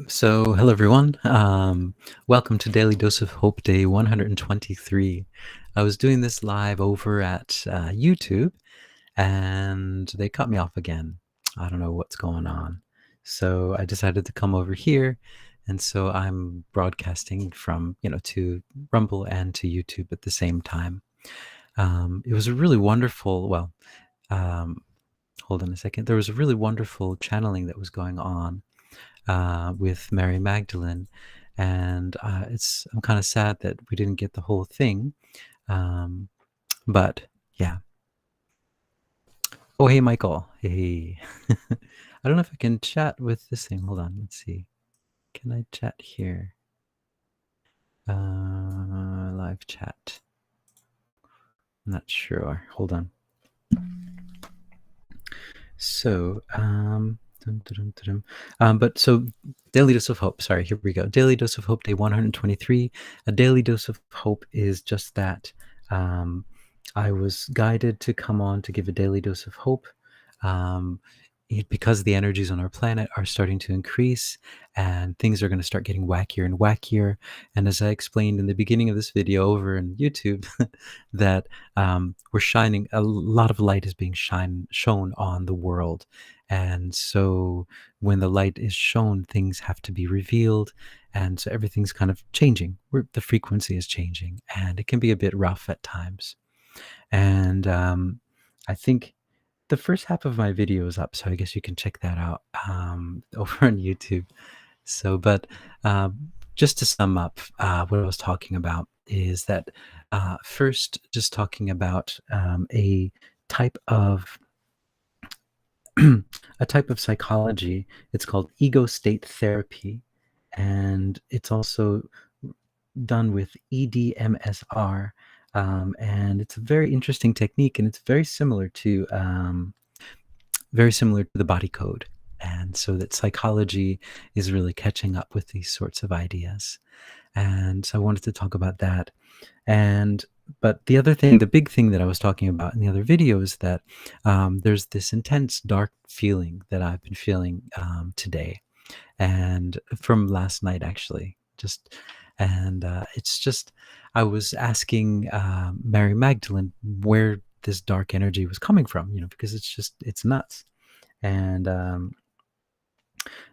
Hello everyone. Welcome to Daily Dose of Hope Day 123. I was doing this live over at YouTube, and they cut me off again. I don't know what's going on. So I decided to come over here, and so I'm broadcasting from, to Rumble and to YouTube at the same time. It was a really wonderful, um, hold on a second. There was a really wonderful channeling that was going on with Mary Magdalene, and I'm kind of sad that we didn't get the whole thing. Um, but yeah. Oh, hey, Michael. Hey. I don't know if I can chat with this thing. Hold on. Let's see. Can I chat here? Live chat. I'm not sure. Hold on. So, but so Daily Dose of Hope. Sorry, here we go. Daily Dose of Hope, day 123. A daily dose of hope is just that. I was guided to come on to give a daily dose of hope. Because the energies on our planet are starting to increase and things are going to start getting wackier and wackier. And as I explained in the beginning of this video over in YouTube, that we're shining, a lot of light is being shown on the world. And so when the light is shown, things have to be revealed. And so everything's kind of changing. The frequency is changing, and it can be a bit rough at times. And I think the first half of my video is up, so I guess you can check that out over on YouTube. So, but just to sum up, what I was talking about is that first, just talking about a type of a type of psychology. It's called ego state therapy, and it's also done with EDMSR. And it's a very interesting technique, and it's very similar to the body code. And so that psychology is really catching up with these sorts of ideas. And so I wanted to talk about that. But the other thing, the big thing that I was talking about in the other video is that there's this intense dark feeling that I've been feeling today, and from last night actually. It's just, I was asking Mary Magdalene where this dark energy was coming from, because it's nuts. And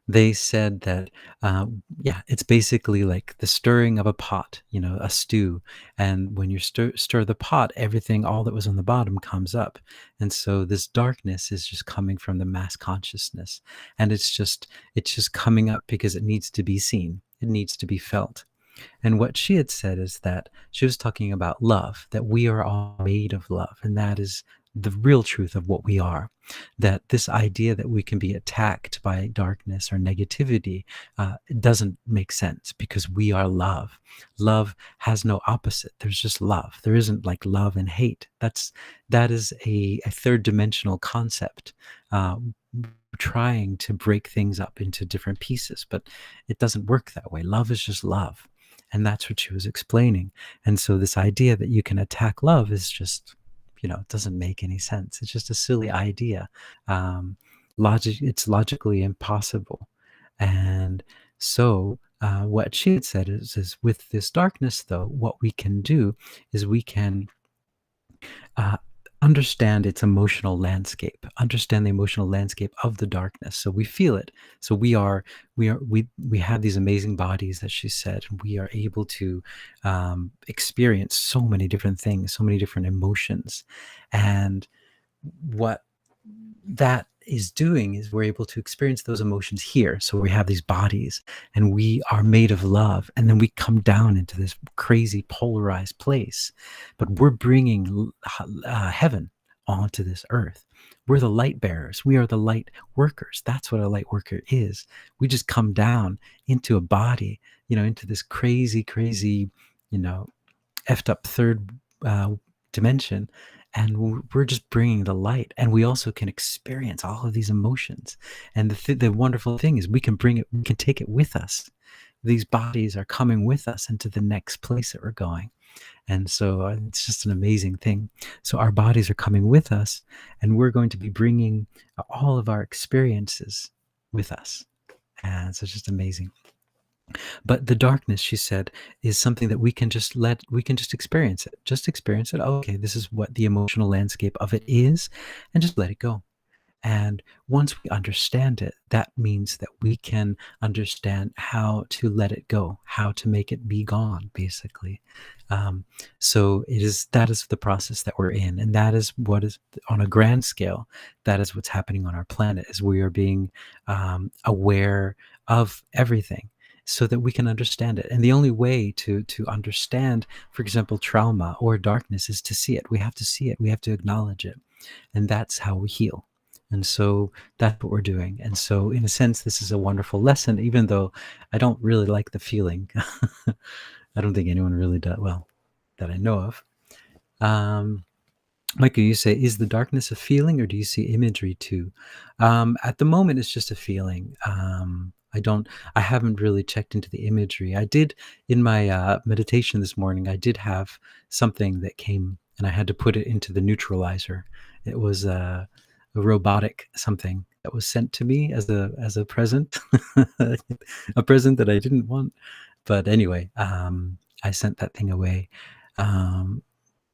they said that, it's basically like the stirring of a pot, a stew. And when you stir the pot, everything, all that was on the bottom comes up. And so this darkness is just coming from the mass consciousness. And it's just coming up because it needs to be seen. It needs to be felt. And what she had said is that she was talking about love, that we are all made of love. And that is the real truth of what we are. That this idea that we can be attacked by darkness or negativity, it doesn't make sense, because we are love. Love has no opposite. There's just love. There isn't like love and hate. That is a third dimensional concept. Trying to break things up into different pieces, but it doesn't work that way. Love is just love. And that's what she was explaining. And so this idea that you can attack love is just, it doesn't make any sense. It's just a silly idea. It's logically impossible. And so what she had said is with this darkness, though, what we can do is we can understand its emotional landscape, understand the emotional landscape of the darkness. So we feel it. So we have these amazing bodies, that she said, and we are able to experience so many different things, so many different emotions. And what that is doing is we're able to experience those emotions here. So we have these bodies, and we are made of love, and then we come down into this crazy polarized place, but we're bringing heaven onto this earth. We're the light bearers. We are the light workers. That's what a light worker is. We just come down into a body, into this crazy effed up third dimension, and we're just bringing the light. And we also can experience all of these emotions. And the wonderful thing is we can take it with us. These bodies are coming with us into the next place that we're going. And so it's just an amazing thing. So our bodies are coming with us, and we're going to be bringing all of our experiences with us. And so it's just amazing. But the darkness, she said, is something that we can just experience it. Just experience it. Okay, this is what the emotional landscape of it is, and just let it go. And once we understand it, that means that we can understand how to let it go, how to make it be gone, basically. Um, so that is the process that we're in, and that is what is on a grand scale. That is what's happening on our planet. Is we are being aware of everything, so that we can understand it. And the only way to understand, for example, trauma or darkness, is to see it. We have to see it. We have to acknowledge it, and that's how we heal. And so that's what we're doing. And so, in a sense, this is a wonderful lesson, even though I don't really like the feeling. I don't think anyone really does, well, that I know of. Um, Michael, you say, is the darkness a feeling or do you see imagery too? At the moment, it's just a feeling. I haven't really checked into the imagery. I did in my meditation this morning, I did have something that came and I had to put it into the neutralizer. It was a robotic something that was sent to me as a present, a present that I didn't want. But anyway, I sent that thing away. Um,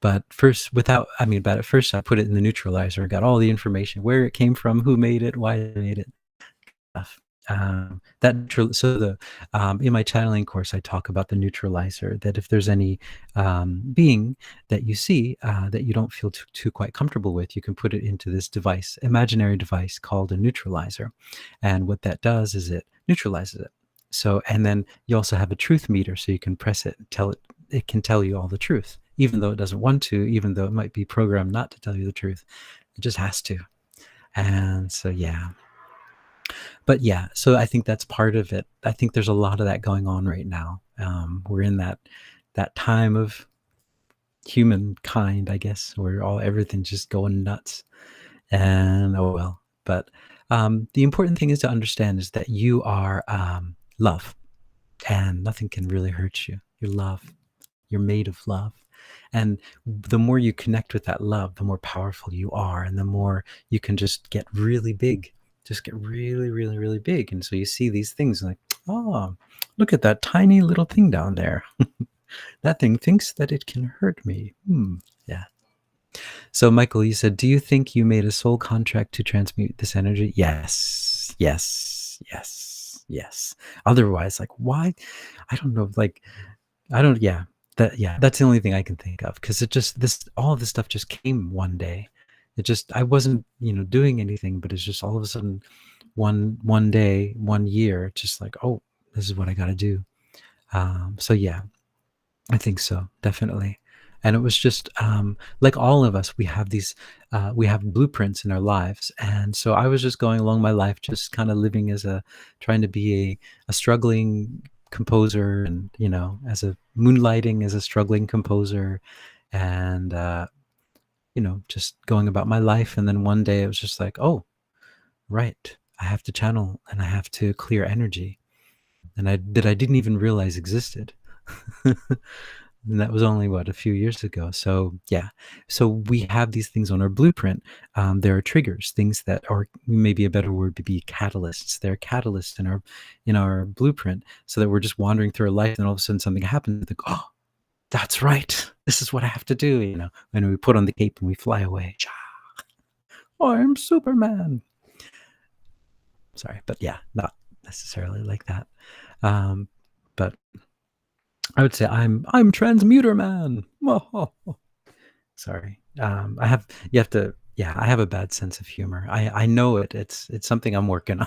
but first, but at first I put it in the neutralizer, got all the information, where it came from, who made it, why they made it, stuff. In my channeling course, I talk about the neutralizer. That if there's any being that you see that you don't feel too quite comfortable with, you can put it into this device, imaginary device called a neutralizer, and what that does is it neutralizes it. So, and then you also have a truth meter, so you can press it, tell it, it can tell you all the truth, even though it doesn't want to, even though it might be programmed not to tell you the truth. It just has to. And so, yeah. But yeah, so I think that's part of it. I think there's a lot of that going on right now. We're in that time of humankind, I guess, where everything's just going nuts. And oh well. But the important thing is to understand is that you are love, and nothing can really hurt you. You're love. You're made of love. And the more you connect with that love, the more powerful you are, and the more you can just get really big, just get really, really, really big. And so you see these things like, oh, look at that tiny little thing down there. That thing thinks that it can hurt me. Yeah. So, Michael, you said, do you think you made a soul contract to transmute this energy? Yes, yes, yes, yes. Otherwise, like, why? I don't know. Like, I don't, yeah, that's the only thing I can think of, because all of this stuff just came one day. I wasn't, doing anything, but it's just all of a sudden, one day, 1 year, just like, oh, this is what I got to do. So yeah, I think so, definitely. And it was just like all of us, we have blueprints in our lives. And so I was just going along my life, just kind of living trying to be a struggling composer, and, as a moonlighting as a struggling composer, and, just going about my life. And then one day it was just like, oh, right, I have to channel and I have to clear energy. And I didn't even realize existed. And that was only a few years ago. So yeah, so we have these things on our blueprint. There are triggers, things that are, maybe a better word would be catalysts. They're catalysts in our blueprint, so that we're just wandering through our life, and all of a sudden something happens. Like, oh, that's right. This is what I have to do. And we put on the cape and we fly away. I'm Superman. Sorry, but yeah, not necessarily like that. But I would say I'm Transmuter Man. Sorry. I have a bad sense of humor. I know it. It's something I'm working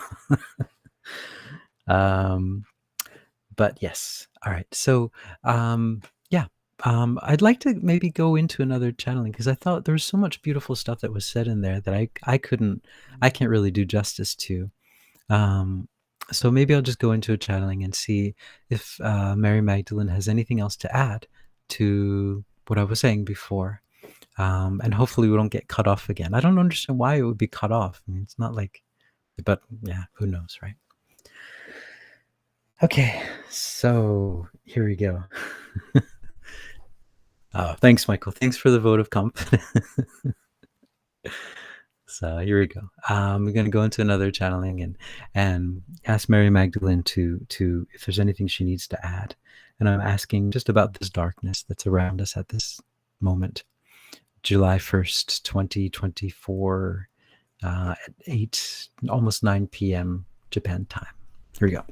on. But yes. All right. So, yeah. I'd like to maybe go into another channeling, because I thought there was so much beautiful stuff that was said in there that I can't really do justice to. Um, so maybe I'll just go into a channeling and see if Mary Magdalene has anything else to add to what I was saying before. And hopefully we don't get cut off again. I don't understand why it would be cut off. I mean, it's not like, but yeah, who knows, right? Okay, so here we go. Oh, thanks, Michael. Thanks for the vote of confidence. So here we go. We're going to go into another channeling and ask Mary Magdalene to if there's anything she needs to add. And I'm asking just about this darkness that's around us at this moment, July 1st, 2024, at 8, almost 9 p.m. Japan time. Here we go.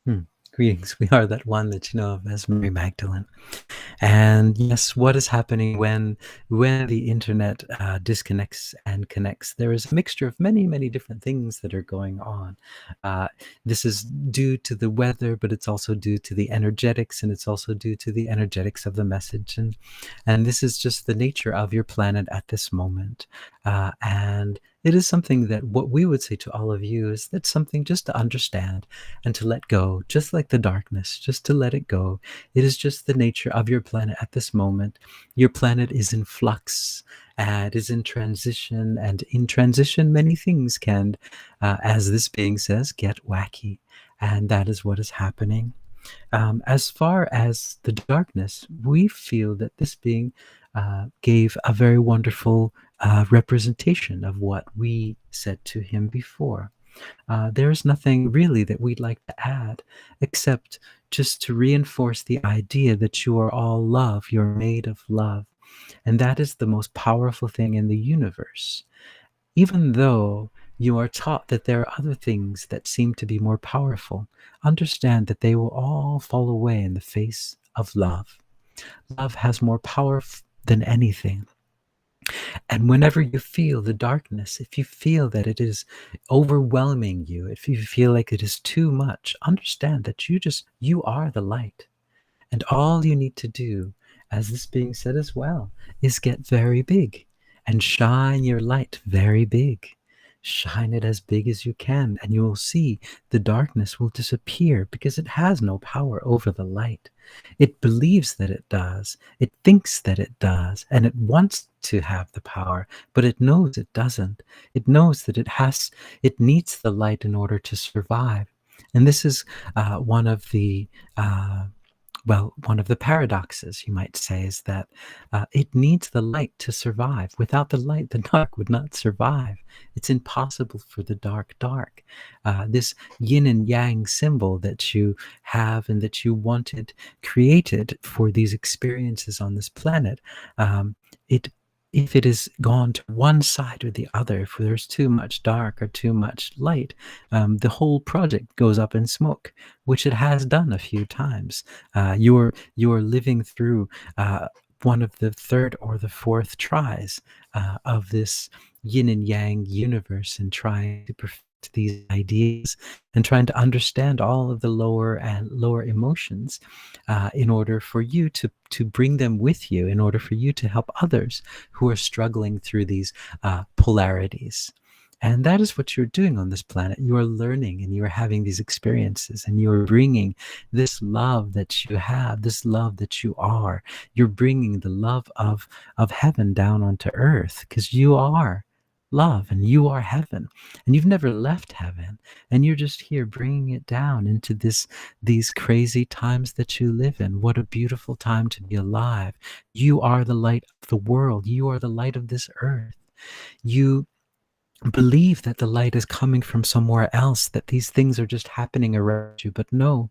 Hmm. Greetings. We are that one that you know of as Mary Magdalene. And yes, what is happening when the internet disconnects and connects? There is a mixture of many different things that are going on. Uh, this is due to the weather, but it's also due to the energetics, and it's also due to the energetics of the message. And this is just the nature of your planet at this moment. And it is something that what we would say to all of you is that's something just to understand and to let go, just like the darkness, just to let it go. It is just the nature of your planet at this moment. Your planet is in flux and is in transition, and in transition, many things can, as this being says, get wacky. And that is what is happening. As far as the darkness, we feel that this being gave a very wonderful representation of what we said to him before. There's nothing really that we'd like to add except just to reinforce the idea that you are all love, you're made of love. And that is the most powerful thing in the universe. Even though you are taught that there are other things that seem to be more powerful, understand that they will all fall away in the face of love. Love has more power than anything. And whenever you feel the darkness, if you feel that it is overwhelming you, if you feel like it is too much, understand that you are the light. And all you need to do, as this being said as well, is get very big and shine your light very big. Shine it as big as you can, and you will see the darkness will disappear because it has no power over the light. It believes that it does, it thinks that it does, and it wants to have the power, but it knows it doesn't. It knows that it needs the light in order to survive. And this is one of the one of the paradoxes, you might say, is that it needs the light to survive. Without the light, the dark would not survive. It's impossible for the dark. This yin and yang symbol that you have and that you wanted created for these experiences on this planet, it if it is gone to one side or the other, if there's too much dark or too much light, the whole project goes up in smoke, which it has done a few times. You're living through one of the third or the fourth tries of this yin and yang universe, and trying to perfect these ideas and trying to understand all of the lower emotions in order for you to bring them with you, in order for you to help others who are struggling through these polarities. And that is what you're doing on this planet. You are learning and you are having these experiences, and you are bringing this love that you have, this love that you are. You're bringing the love of heaven down onto earth, because you are love and you are heaven, and you've never left heaven, and you're just here bringing it down into these crazy times that you live in. What a beautiful time to be alive. You are the light of the world. You are the light of this earth. You believe that the light is coming from somewhere else, that these things are just happening around you, but no,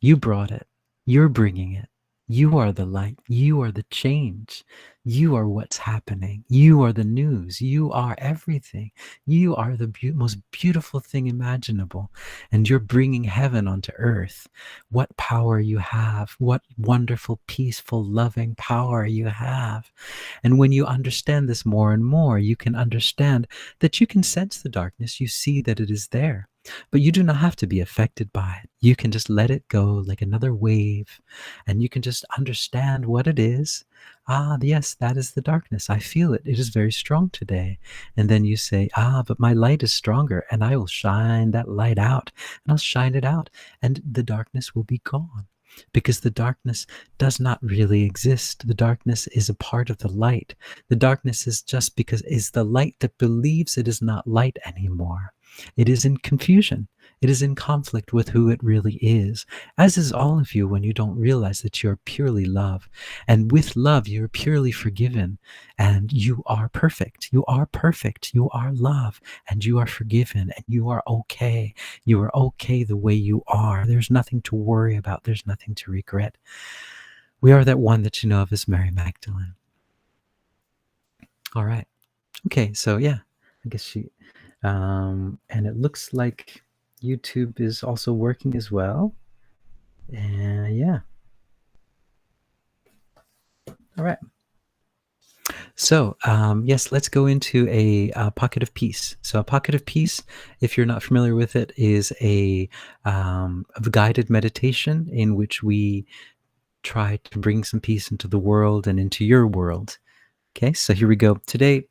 you brought it. You're bringing it. You are the light. You are the change. You are what's happening. You are the news. You are everything. You are the most beautiful thing imaginable. And you're bringing heaven onto earth. What power you have. What wonderful, peaceful, loving power you have. And when you understand this more and more, you can understand that you can sense the darkness. You see that it is there. But you do not have to be affected by it. You can just let it go like another wave, and you can just understand what it is. Ah, yes, that is the darkness. I feel it. It is very strong today. And then you say, but my light is stronger, and I will shine that light out, and I'll shine it out, and the darkness will be gone. Because the darkness does not really exist. The darkness is a part of the light. The darkness is just because is the light that believes it is not light anymore. It is in confusion. It is in conflict with who it really is, as is all of you when you don't realize that you're purely love. And with love, you're purely forgiven, and you are perfect. You are perfect. You are love, and you are forgiven, and you are okay. You are okay the way you are. There's nothing to worry about. There's nothing to regret. We are that one that you know of as Mary Magdalene. All right. Okay. So yeah, I guess and it looks like YouTube is also working as well. And yeah. All right. So, yes, let's go into a pocket of peace. So, a pocket of peace, if you're not familiar with it, is a guided meditation in which we try to bring some peace into the world and into your world. Okay, so here we go. Today,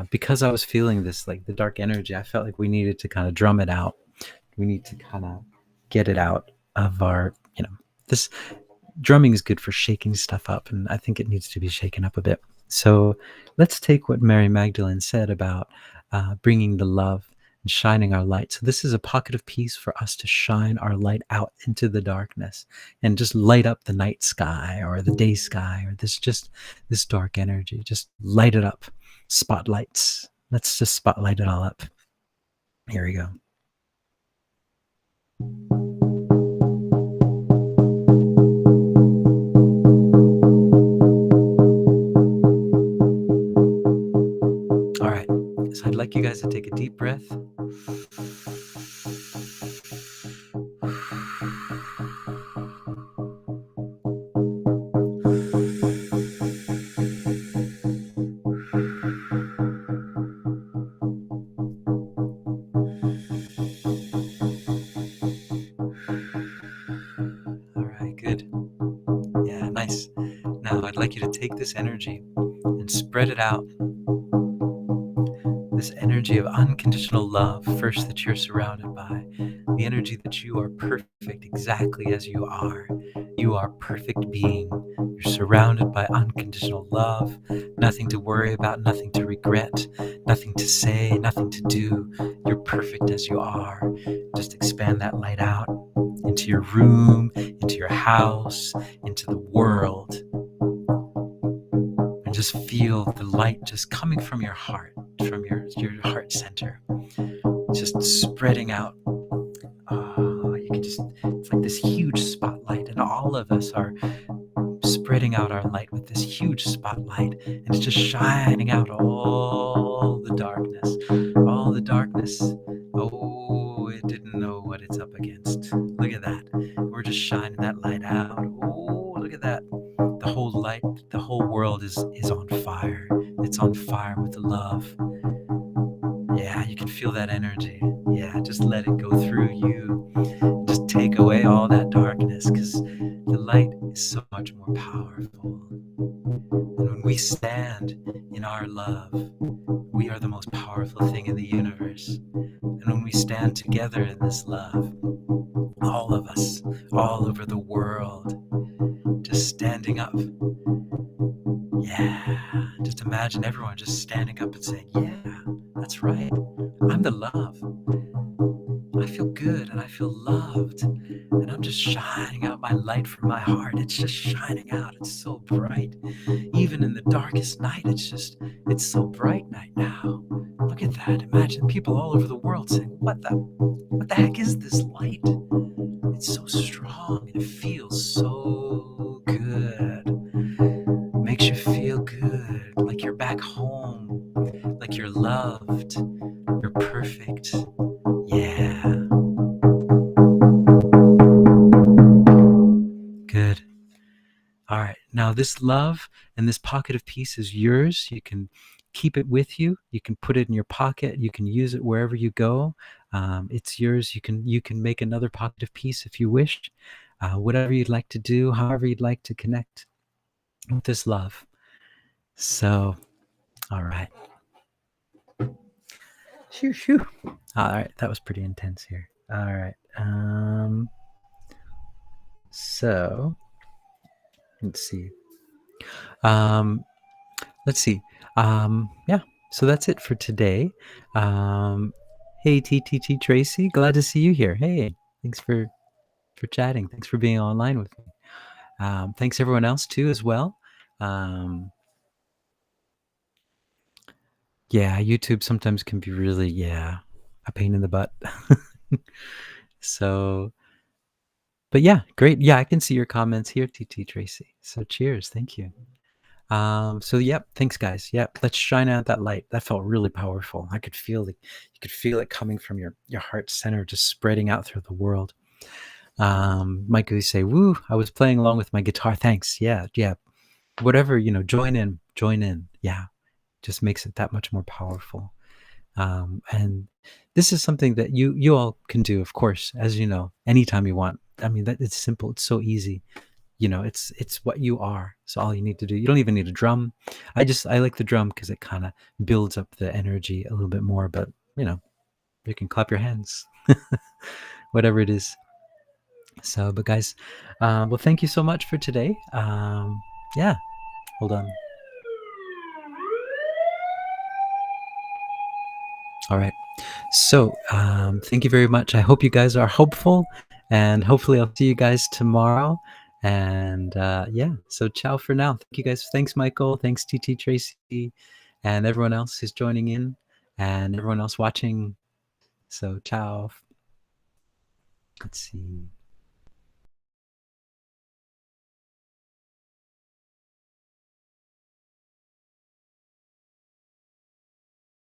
because I was feeling this, like the dark energy, I felt like we needed to kind of drum it out. We need to kind of get it out of our, this drumming is good for shaking stuff up, and I think it needs to be shaken up a bit. So let's take what Mary Magdalene said about bringing the love and shining our light. So this is a pocket of peace for us to shine our light out into the darkness and just light up the night sky or the day sky or this dark energy. Just light it up. Spotlights. Let's just spotlight it all up. Here we go. All right. So I'd like you guys to take a deep breath. All right, good. Yeah, nice. Now I'd like you to take this energy and spread it out. This energy of unconditional love, first, that you're surrounded by. The energy that you are perfect exactly as you are. You are perfect being. You're surrounded by unconditional love. Nothing to worry about, nothing to regret, nothing to say, nothing to do. You're perfect as you are. Just expand that light out into your room, into your house, into the world. And just feel the light just coming from your heart, from your heart center, just spreading out. You can just, it's like this huge spotlight, and all of us are spreading out our light with this huge spotlight, and it's just shining out all the darkness, all the darkness. Oh, it didn't know what it's up against. Look at that. We're just shining that light out. Oh, look at that. The whole light, the whole world is on fire. It's on fire with love. Yeah, you can feel that energy. Yeah, just let it go through you. Just take away all that darkness, because the light is so much more powerful. And when we stand in our love, we are the most powerful thing in the universe. And when we stand together in this love, all of us, all over the world, just standing up. Yeah, just imagine everyone just standing up and saying, yeah, that's right. I'm the love. I feel good and I feel loved. And I'm just shining out my light from my heart. It's just shining out. It's so bright. Even in the darkest night, it's so bright right now. Look at that. Imagine people all over the world saying, what the heck is this light? It's so strong and it feels so good. Makes you feel good, like you're back home, like you're loved, you're perfect. Yeah. Good. All right. Now, this love and this pocket of peace is yours. You can keep it with you. You can put it in your pocket. You can use it wherever you go. It's yours. You can make another pocket of peace if you wish. Whatever you'd like to do, however you'd like to connect with this love. So, all right. Shoo, shoo. All right. That was pretty intense here. All right. So, let's see. Let's see. Yeah. So that's it for today. Um, Hey, TTT Tracy, glad to see you here. Hey, thanks for chatting. Thanks for being online with me. Thanks everyone else too as well. Um, yeah, YouTube sometimes can be really, a pain in the butt. So, but yeah, great. Yeah, I can see your comments here, TT Tracy. So cheers. Thank you. So yep, thanks guys. Yep, let's shine out that light. That felt really powerful. I could feel you could feel it coming from your heart center, just spreading out through the world. Michael, you say, "Woo! I was playing along with my guitar. Thanks." Yeah, yeah. Whatever, join in, join in. Yeah, just makes it that much more powerful. And this is something that you all can do, of course, as you know, anytime you want. I mean, that it's simple. It's so easy. It's what you are. So all you need to do. You don't even need a drum. I like the drum because it kind of builds up the energy a little bit more. But you can clap your hands, whatever it is. So, but guys, well, thank you so much for today. Yeah, hold on. All right. So, thank you very much. I hope you guys are hopeful, and hopefully, I'll see you guys tomorrow. And yeah, so ciao for now. Thank you guys. Thanks, Michael. Thanks, TT Tracy, and everyone else who's joining in, and everyone else watching. So, ciao. Let's see.